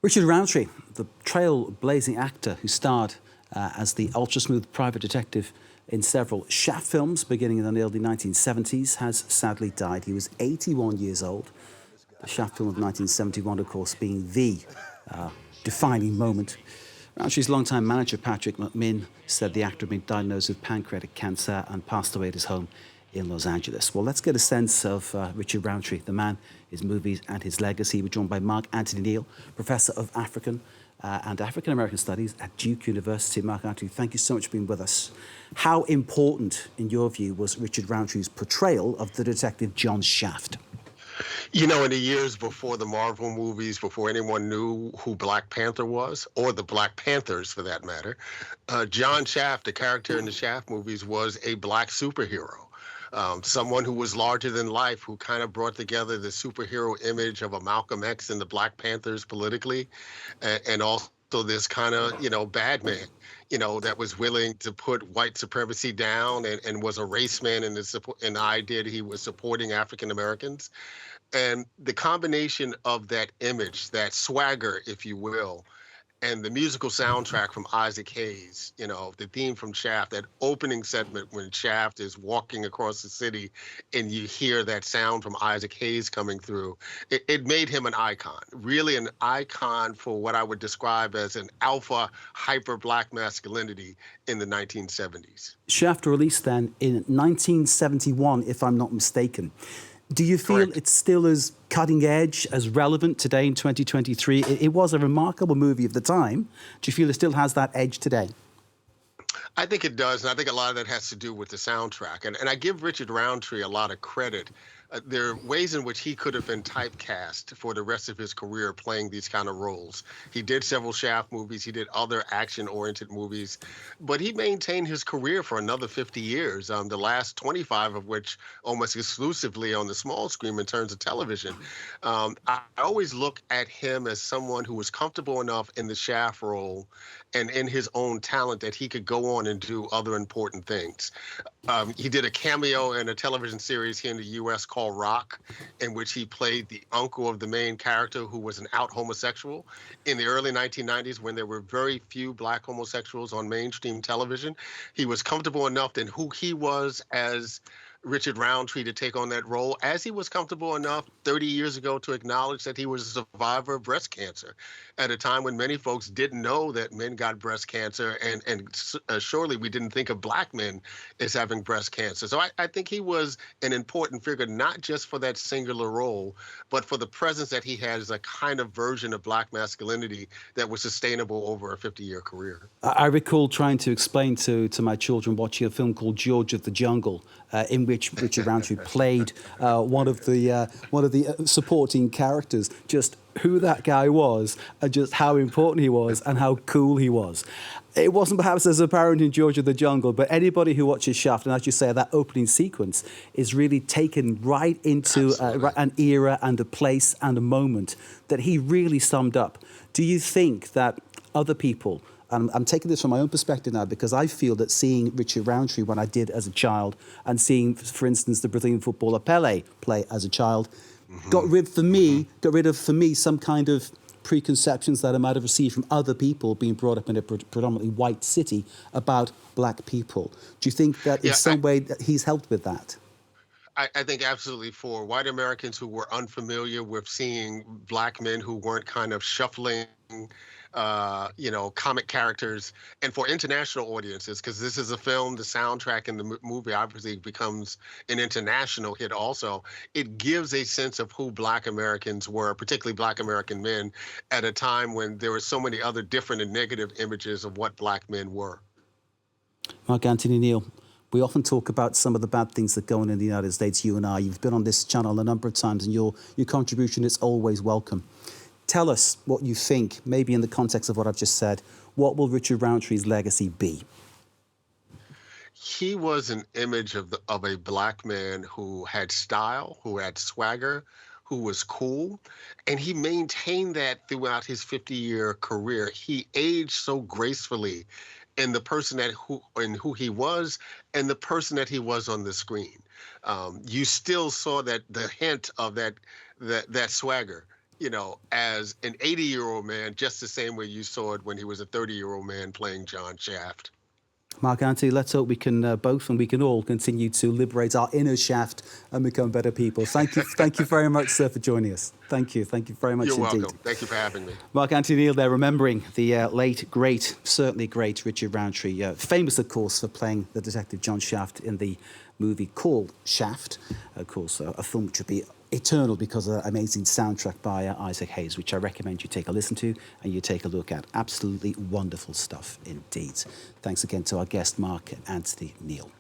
Richard Roundtree, the trailblazing actor who starred as the ultra-smooth private detective in several Shaft films beginning in the early 1970s, has sadly died. He was 81 years old. The Shaft film of 1971, of course, being the defining moment. Roundtree's longtime manager, Patrick McMinn, said the actor had been diagnosed with pancreatic cancer and passed away at his home in Los Angeles. Well, let's get a sense of Richard Roundtree, the man, his movies and his legacy. We're joined by Mark Anthony Neal, Professor of African and African American Studies at Duke University. Mark Anthony, thank you so much for being with us. How important, in your view, was Richard Roundtree's portrayal of the detective John Shaft? You know, in the years before the Marvel movies, before anyone knew who Black Panther was, or the Black Panthers for that matter, John Shaft, the character in the Shaft movies, was a Black superhero. Someone who was larger than life, who kind of brought together the superhero image of a Malcom X and the Black Panthers politically, and also this kind of, bad man, that was willing to put white supremacy down and was a race man in the idea that he was supporting African Americans. And the combination of that image, that swagger, if you will, and the musical soundtrack from Isaac Hayes, the theme from Shaft, that opening segment when Shaft is walking across the city and you hear that sound from Isaac Hayes coming through, it made him an icon, really an icon for what I would describe as an alpha hyper-Black masculinity in the 1970s. Shaft released then in 1971, if I'm not mistaken. Do you feel Correct. It's still as cutting edge, as relevant today in 2023? It was a remarkable movie of the time. Do you feel it still has that edge today? I think it does, and I think a lot of that has to do with the soundtrack. And I give Richard Roundtree a lot of credit. There are ways in which he could have been typecast for the rest of his career playing these kind of roles. He did several Shaft movies. He did other action-oriented movies. But he maintained his career for another 50 years, the last 25 of which almost exclusively on the small screen in terms of television. I always look at him as someone who was comfortable enough in the Shaft role and in his own talent that he could go on and do other important things. He did a cameo in a television series here in the U.S. called Rock, in which he played the uncle of the main character who was an out homosexual in the early 1990s when there were very few Black homosexuals on mainstream television. He was comfortable enough in who he was as Richard Roundtree to take on that role, as he was comfortable enough 30 years ago to acknowledge that he was a survivor of breast cancer at a time when many folks didn't know that men got breast cancer, and surely we didn't think of Black men as having breast cancer. So I think he was an important figure, not just for that singular role, but for the presence that he had as a kind of version of Black masculinity that was sustainable over a 50-year career. I recall trying to explain to my children watching a film called George of the Jungle, in which Richard Roundtree played one of the supporting characters, just who that guy was and just how important he was and how cool he was. It wasn't perhaps as apparent in George of the Jungle, but anybody who watches Shaft, and as you say, that opening sequence is really taken right into an era and a place and a moment that he really summed up. Do you think that other people, and I'm taking this from my own perspective now, because I feel that seeing Richard Roundtree when I did as a child and seeing, for instance, the Brazilian footballer Pelé play as a child, got rid of, for me, some kind of preconceptions that I might have received from other people being brought up in a predominantly white city about Black people. Do you think that in some way that he's helped with that? I think absolutely, for white Americans who were unfamiliar with seeing Black men who weren't kind of shuffling comic characters, and for international audiences, because this is a film, the soundtrack in the movie obviously becomes an international hit also. It gives a sense of who Black Americans were, particularly Black American men, at a time when there were so many other different and negative images of what Black men were. Mark Anthony Neal, we often talk about some of the bad things that go on in the United States, you and I. You've been on this channel a number of times, and your contribution is always welcome. Tell us what you think, maybe in the context of what I've just said. What will Richard Roundtree's legacy be? He was an image of a Black man who had style, who had swagger, who was cool, and he maintained that throughout his 50-year career. He aged so gracefully in the person who he was and the person that he was on the screen. You still saw that the hint of that swagger as an 80-year-old man, just the same way you saw it when he was a 30-year-old man playing John Shaft. Mark Anthony, let's hope we can both and we can all continue to liberate our inner Shaft and become better people. Thank you very much, sir, for joining us. Thank you very much You're indeed. welcome. Thank you for having me. Mark Anthony Neal there, remembering the late, great, certainly great Richard Roundtree, famous, of course, for playing the detective John Shaft in the movie called Shaft, of course, a film which would be eternal because of that amazing soundtrack by Isaac Hayes, which I recommend you take a listen to and you take a look at. Absolutely wonderful stuff indeed. Thanks again to our guest, Mark Anthony Neal.